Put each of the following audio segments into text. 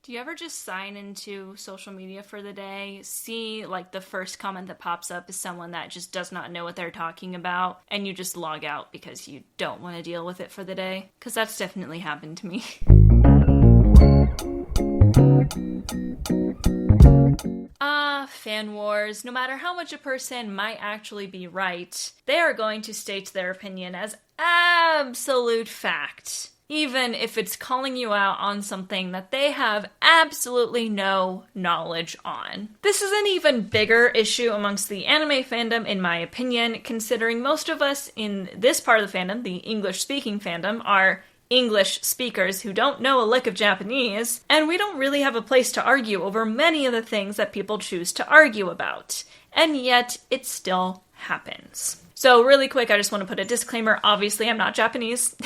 Do you ever just sign into social media for the day, see like the first comment that pops up is someone that just does not know what they're talking about, and you just log out because you don't want to deal with it for the day? Because that's definitely happened to me. Fan wars. No matter how much a person might actually be right, they are going to state their opinion as absolute fact, even if it's calling you out on something that they have absolutely no knowledge on. This is an even bigger issue amongst the anime fandom, in my opinion, considering most of us in this part of the fandom, the English-speaking fandom, are English speakers who don't know a lick of Japanese, and we don't really have a place to argue over many of the things that people choose to argue about. And yet, it still happens. So really quick, I just want to put a disclaimer. Obviously, I'm not Japanese.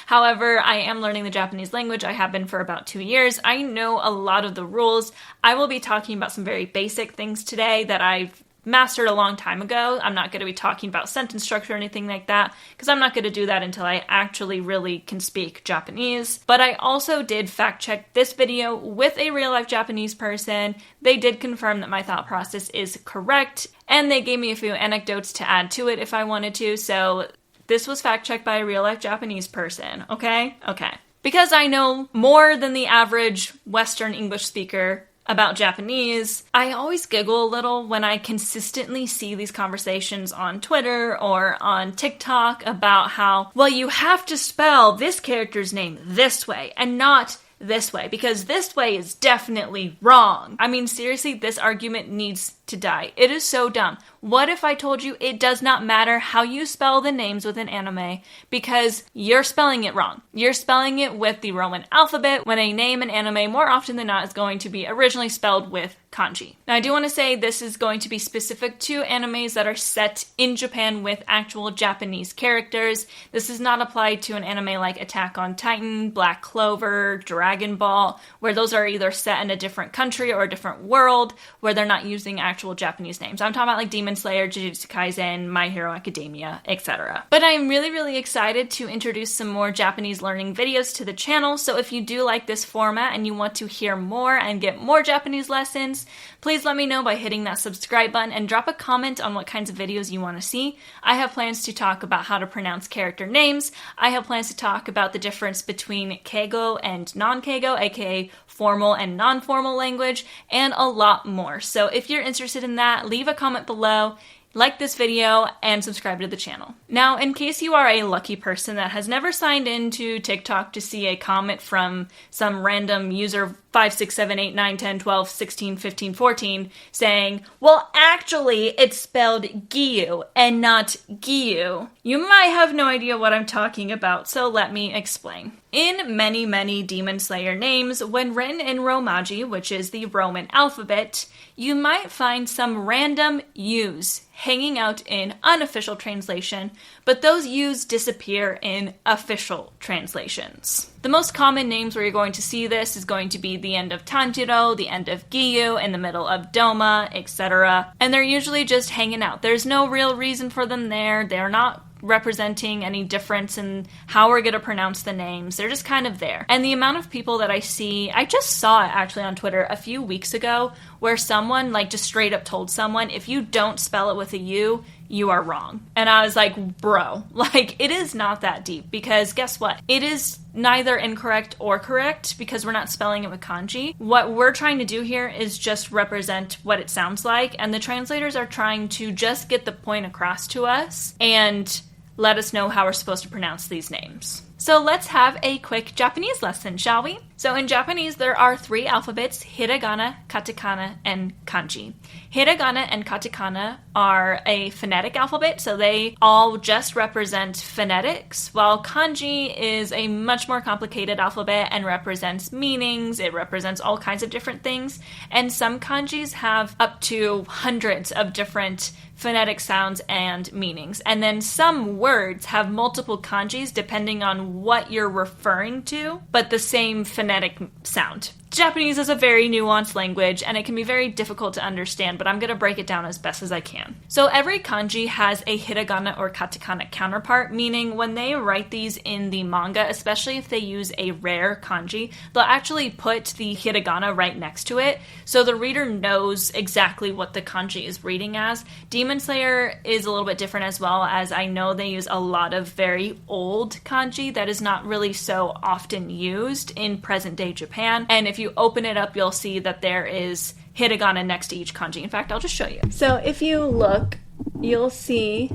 However, I am learning the Japanese language. I have been for about 2 years. I know a lot of the rules. I will be talking about some very basic things today that I've mastered a long time ago. I'm not going to be talking about sentence structure or anything like that, because I'm not going to do that until I actually really can speak Japanese. But I also did fact check this video with a real life Japanese person. They did confirm that my thought process is correct, and they gave me a few anecdotes to add to it if I wanted to, so this was fact checked by a real life Japanese person, okay? Okay. Because I know more than the average Western English speaker about Japanese, I always giggle a little when I consistently see these conversations on Twitter or on TikTok about how, well, you have to spell this character's name this way and not this way, because this way is definitely wrong. I mean, seriously, this argument needs to die. It is so dumb. What if I told you it does not matter how you spell the names with an anime, because you're spelling it wrong. You're spelling it with the Roman alphabet, when a name in anime more often than not is going to be originally spelled with kanji. Now, I do want to say this is going to be specific to animes that are set in Japan with actual Japanese characters. This is not applied to an anime like Attack on Titan, Black Clover, Dragon Ball, where those are either set in a different country or a different world, where they're not using actual Japanese names. I'm talking about like Demon Slayer, Jujutsu Kaisen, My Hero Academia, etc. But I'm really excited to introduce some more Japanese learning videos to the channel, so if you do like this format and you want to hear more and get more Japanese lessons, please let me know by hitting that subscribe button and drop a comment on what kinds of videos you want to see. I have plans to talk about how to pronounce character names. I have plans to talk about the difference between keigo and non-keigo, aka formal and non-formal language, and a lot more. So if you're interested in that, leave a comment below, like this video, and subscribe to the channel. Now, in case you are a lucky person that has never signed into TikTok to see a comment from some random user 5, 6, 7, 8, 9, 10, 12, 16, 15, 14 saying, well, actually, it's spelled Giyu and not Giyu, you might have no idea what I'm talking about, so let me explain. In many Demon Slayer names, when written in Romaji, which is the Roman alphabet, you might find some random U's hanging out in unofficial translation, but those U's disappear in official translations. The most common names where you're going to see this is going to be the end of Tanjiro, the end of Giyu, in the middle of Doma, etc. And they're usually just hanging out. There's no real reason for them there. They're not representing any difference in how we're going to pronounce the names. They're just kind of there. And the amount of people that I see, I just saw it actually on Twitter a few weeks ago, where someone like just straight up told someone, if you don't spell it with a U, you are wrong. And I was like, bro, like it is not that deep, because guess what? It is neither incorrect or correct, because we're not spelling it with kanji. What we're trying to do here is just represent what it sounds like, and the translators are trying to just get the point across to us and let us know how we're supposed to pronounce these names. So let's have a quick Japanese lesson, shall we? So in Japanese, there are 3 alphabets: hiragana, katakana, and kanji. Hiragana and katakana are a phonetic alphabet, so they all just represent phonetics, while kanji is a much more complicated alphabet and represents meanings. It represents all kinds of different things, and some kanjis have up to hundreds of different phonetic sounds and meanings. And then some words have multiple kanjis depending on what you're referring to, but the same phonetic sound. Japanese is a very nuanced language, and it can be very difficult to understand, but I'm going to break it down as best as I can. So every kanji has a hiragana or katakana counterpart, meaning when they write these in the manga, especially if they use a rare kanji, they'll actually put the hiragana right next to it, so the reader knows exactly what the kanji is reading as. Demon Slayer is a little bit different as well, as I know they use a lot of very old kanji that is not really so often used in present-day Japan, and if you open it up, you'll see that there is hiragana next to each kanji. In fact, I'll just show you. So if you look, you'll see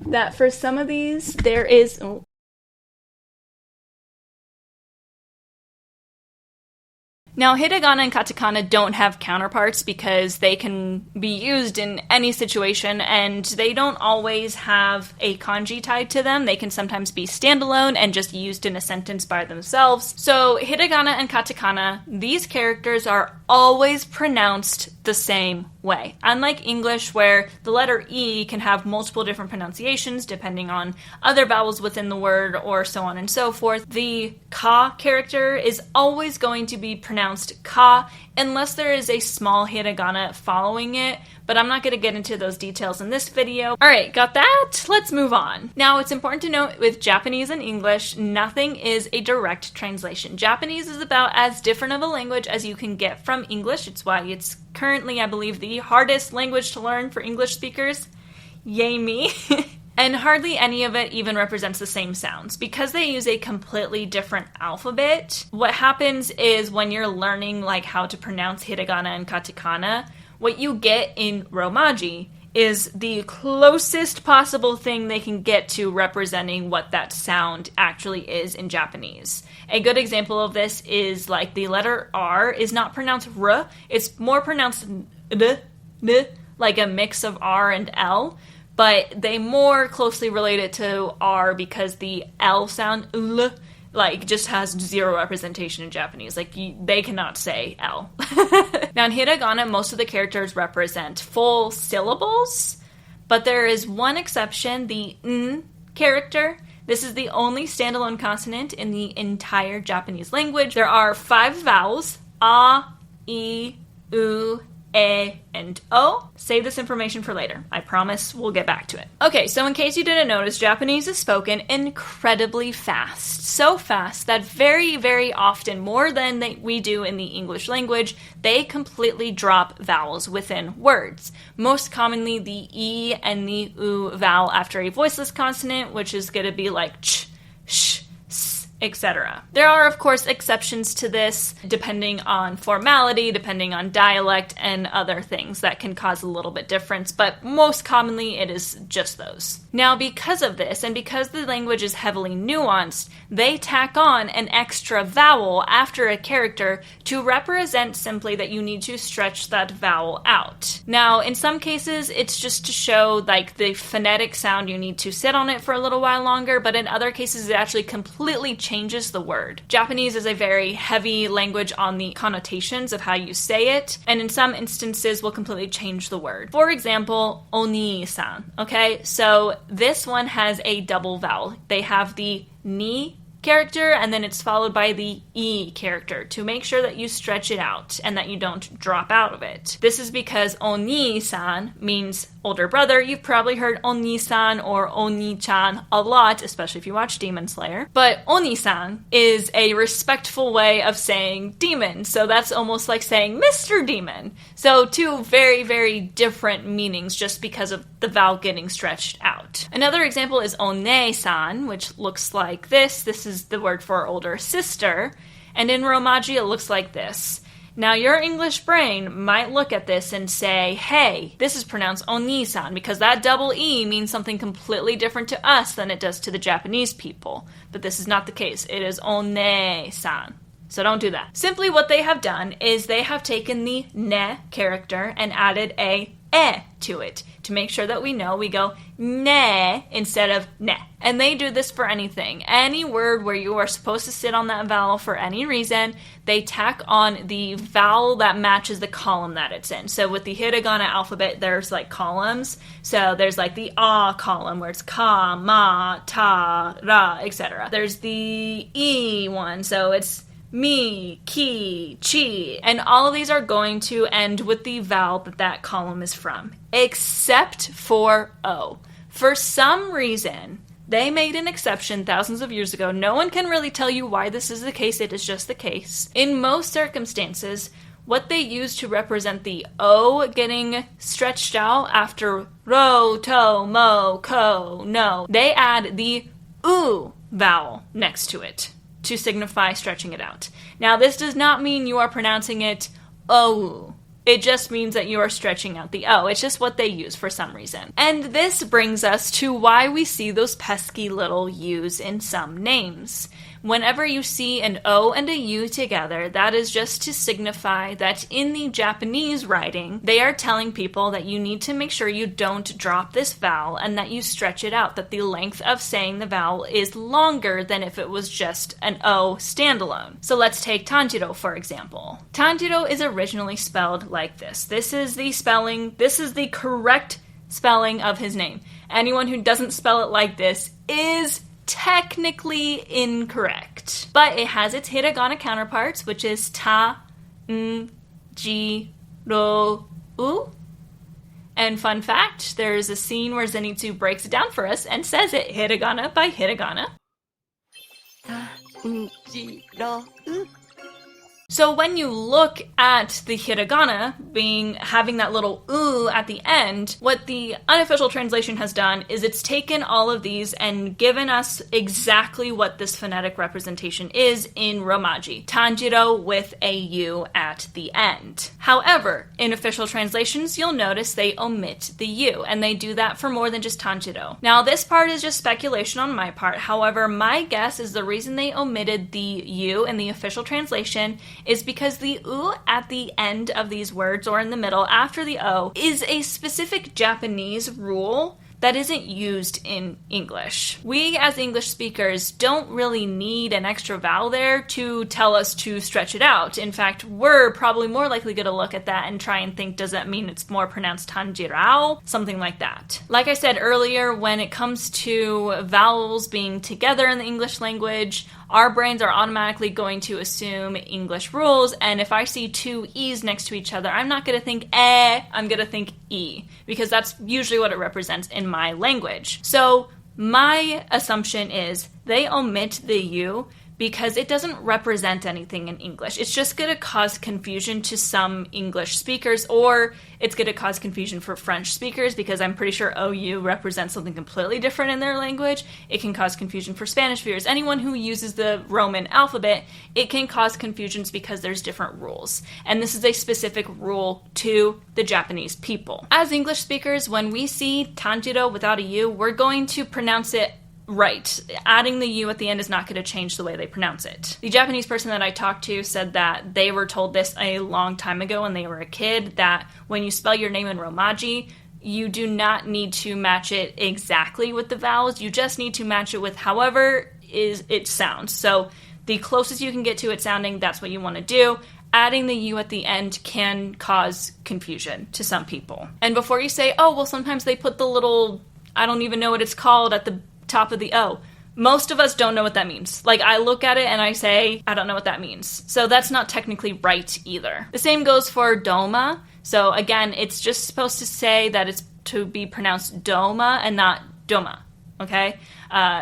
that for some of these, there is... Oh. Now, hiragana and katakana don't have counterparts because they can be used in any situation, and they don't always have a kanji tied to them. They can sometimes be standalone and just used in a sentence by themselves. So, hiragana and katakana, these characters are always pronounced the same way. Unlike English, where the letter E can have multiple different pronunciations depending on other vowels within the word or so on and so forth, the ka character is always going to be pronounced ka unless there is a small hiragana following it, but I'm not going to get into those details in this video. Alright, got that? Let's move on. Now, it's important to note with Japanese and English, nothing is a direct translation. Japanese is about as different of a language as you can get from English. It's why it's currently, I believe, the hardest language to learn for English speakers. Yay me. And hardly any of it even represents the same sounds. Because they use a completely different alphabet, what happens is when you're learning like how to pronounce hiragana and katakana, what you get in Romaji is the closest possible thing they can get to representing what that sound actually is in Japanese. A good example of this is like the letter R is not pronounced R, it's more pronounced D, like a mix of R and L. But they more closely relate it to R because the L sound, L, like, just has zero representation in Japanese. Like, they cannot say L. Now, in hiragana, most of the characters represent full syllables, but there is one exception, the N character. This is the only standalone consonant in the entire Japanese language. There are 5 vowels, A, I, U, E, and O. Save this information for later. I promise we'll get back to it. Okay, so in case you didn't notice, Japanese is spoken incredibly fast. So fast that very, very often, more than we do in the English language, they completely drop vowels within words. Most commonly the E and the U vowel after a voiceless consonant, which is going to be like ch, sh, etc. There are, of course, exceptions to this, depending on formality, depending on dialect, and other things that can cause a little bit difference, but most commonly it is just those. Now, because of this, and because the language is heavily nuanced, they tack on an extra vowel after a character to represent simply that you need to stretch that vowel out. Now, in some cases, it's just to show, like, the phonetic sound, you need to sit on it for a little while longer, but in other cases, it actually completely changes the word. Japanese is a very heavy language on the connotations of how you say it, and in some instances will completely change the word. For example, oni-san, okay? So this one has a double vowel. They have the ni character, and then it's followed by the E character to make sure that you stretch it out and that you don't drop out of it. This is because oni-san means older brother. You've probably heard oni-san or oni-chan a lot, especially if you watch Demon Slayer. But oni-san is a respectful way of saying demon, so that's almost like saying Mr. Demon. So 2 very, very different meanings just because of the vowel getting stretched out. Another example is one-san, which looks like this. This is the word for older sister, and in Romaji it looks like this. Now, your English brain might look at this and say, hey, this is pronounced oni-san because that double E means something completely different to us than it does to the Japanese people. But this is not the case. It is one-san. So don't do that. Simply what they have done is they have taken the ne character and added a e to it to make sure that we know we go ne instead of ne. And they do this for anything. Any word where you are supposed to sit on that vowel for any reason, they tack on the vowel that matches the column that it's in. So with the hiragana alphabet, there's like columns. So there's like the a column where it's ka, ma, ta, ra, etc. There's the e one, so it's mi, ki, chi. And all of these are going to end with the vowel that column is from, except for O. For some reason, they made an exception thousands of years ago. No one can really tell you why this is the case. It is just the case. In most circumstances, what they use to represent the O getting stretched out after ro, to, mo, ko, no, they add the U vowel next to it to signify stretching it out. Now, this does not mean you are pronouncing it O. It just means that you are stretching out the O. It's just what they use for some reason. And this brings us to why we see those pesky little U's in some names. Whenever you see an O and a U together, that is just to signify that in the Japanese writing, they are telling people that you need to make sure you don't drop this vowel and that you stretch it out, that the length of saying the vowel is longer than if it was just an O standalone. So let's take Tanjiro, for example. Tanjiro is originally spelled like this. This is the correct spelling of his name. Anyone who doesn't spell it like this is technically incorrect. But it has its hiragana counterparts, which is ta, n, ji, ro, u. And fun fact, there's a scene where Zenitsu breaks it down for us and says it hiragana by hiragana. Ta, n, ji, ro, u. So when you look at the hiragana having that little u at the end, what the unofficial translation has done is it's taken all of these and given us exactly what this phonetic representation is in Romaji. Tanjiro with a u at the end. However, in official translations, you'll notice they omit the u, and they do that for more than just Tanjiro. Now, this part is just speculation on my part. However, my guess is the reason they omitted the u in the official translation is because the u at the end of these words, or in the middle after the o, is a specific Japanese rule that isn't used in English. We as English speakers don't really need an extra vowel there to tell us to stretch it out. In fact, we're probably more likely going to look at that and try and think, does that mean it's more pronounced Tanjirao? Something like that. Like I said earlier, when it comes to vowels being together in the English language, our brains are automatically going to assume English rules, and if I see two E's next to each other, I'm not going to think I'm going to think E, because that's usually what it represents in my language. So my assumption is they omit the U because it doesn't represent anything in English. It's just going to cause confusion to some English speakers, or it's going to cause confusion for French speakers because I'm pretty sure OU represents something completely different in their language. It can cause confusion for Spanish viewers. Anyone who uses the Roman alphabet, it can cause confusions because there's different rules. And this is a specific rule to the Japanese people. As English speakers, when we see Tanjiro without a U, we're going to pronounce it right. Adding the U at the end is not going to change the way they pronounce it. The Japanese person that I talked to said that they were told this a long time ago when they were a kid, that when you spell your name in Romaji, you do not need to match it exactly with the vowels. You just need to match it with however it sounds. So the closest you can get to it sounding, that's what you want to do. Adding the U at the end can cause confusion to some people. And before you say, oh, well, sometimes they put the little, I don't even know what it's called, at the top of the O. Most of us don't know what that means. Like, I look at it and I say, I don't know what that means. So that's not technically right either. The same goes for doma. So again, it's just supposed to say that it's to be pronounced doma and not doma. Okay?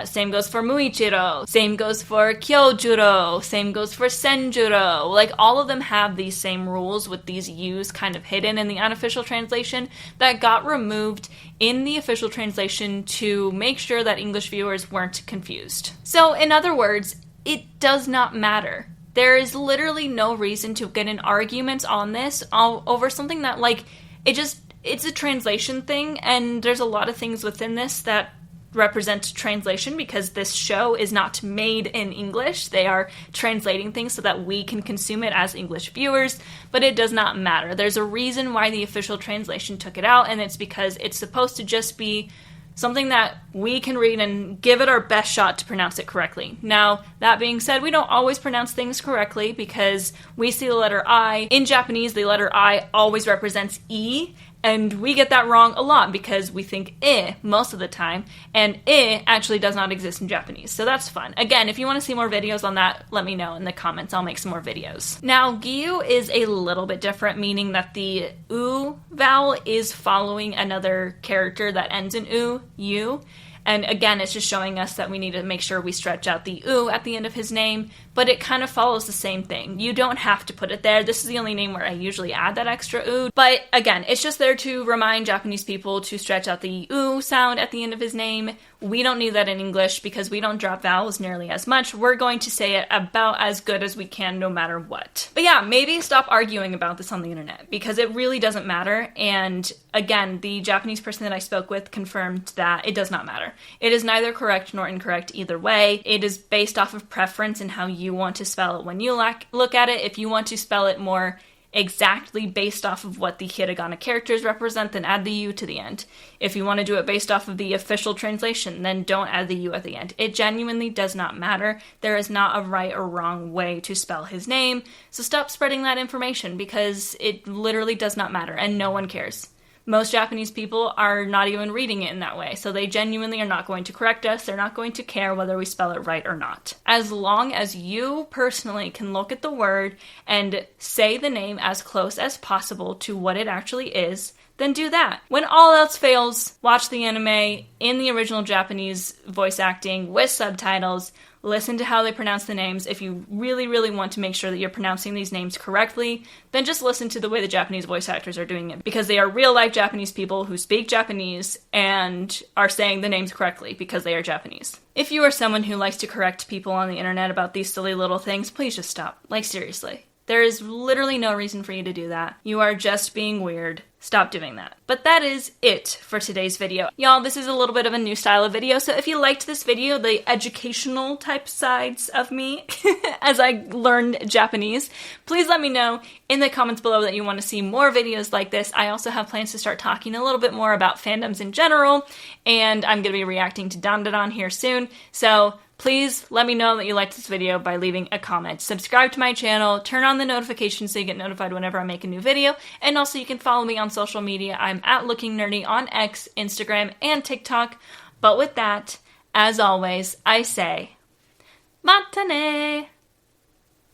Same goes for muichiro. Same goes for kyojuro. Same goes for senjuro. Like, all of them have these same rules with these U's kind of hidden in the unofficial translation that got removed in the official translation to make sure that English viewers weren't confused. So, in other words, it does not matter. There is literally no reason to get in arguments on this over something that, like, it's a translation thing, and there's a lot of things within this that represent translation because this show is not made in English. They are translating things so that we can consume it as English viewers, but it does not matter. There's a reason why the official translation took it out, and it's because it's supposed to just be something that we can read and give it our best shot to pronounce it correctly. Now, that being said, we don't always pronounce things correctly because we see the letter I. In Japanese, the letter I always represents E, And we get that wrong a lot because we think I most of the time, and I actually does not exist in Japanese. So that's fun. Again, if you want to see more videos on that, let me know in the comments. I'll make some more videos. Now, gyu is a little bit different, meaning that the u vowel is following another character that ends in u. And again, it's just showing us that we need to make sure we stretch out the u at the end of his name, but it kind of follows the same thing. You don't have to put it there. This is the only name where I usually add that extra u. But again, it's just there to remind Japanese people to stretch out the u sound at the end of his name. We don't need that in English because we don't drop vowels nearly as much. We're going to say it about as good as we can no matter what. But yeah, maybe stop arguing about this on the internet because it really doesn't matter. And again, the Japanese person that I spoke with confirmed that it does not matter. It is neither correct nor incorrect either way. It is based off of preference and how you want to spell it when you look at it. If you want to spell it more exactly based off of what the hiragana characters represent, then add the u to the end. If you want to do it based off of the official translation, then don't add the u at the end. It genuinely does not matter. There is not a right or wrong way to spell his name, so stop spreading that information because it literally does not matter and no one cares. Most Japanese people are not even reading it in that way, so they genuinely are not going to correct us. They're not going to care whether we spell it right or not. As long as you personally can look at the word and say the name as close as possible to what it actually is, then do that. When all else fails, watch the anime in the original Japanese voice acting with subtitles. Listen to how they pronounce the names. If you really, really want to make sure that you're pronouncing these names correctly, then just listen to the way the Japanese voice actors are doing it, because they are real-life Japanese people who speak Japanese and are saying the names correctly because they are Japanese. If you are someone who likes to correct people on the internet about these silly little things, please just stop. Like, seriously. There is literally no reason for you to do that. You are just being weird. Stop doing that. But that is it for today's video. Y'all, this is a little bit of a new style of video, so if you liked this video, the educational type sides of me as I learned Japanese, please let me know in the comments below that you want to see more videos like this. I also have plans to start talking a little bit more about fandoms in general, and I'm going to be reacting to Dandadan here soon, so please let me know that you liked this video by leaving a comment. Subscribe to my channel, turn on the notifications so you get notified whenever I make a new video, and also you can follow me on social media. I'm at Looking Nerdy on X, Instagram, and TikTok. But with that, as always, I say, matane!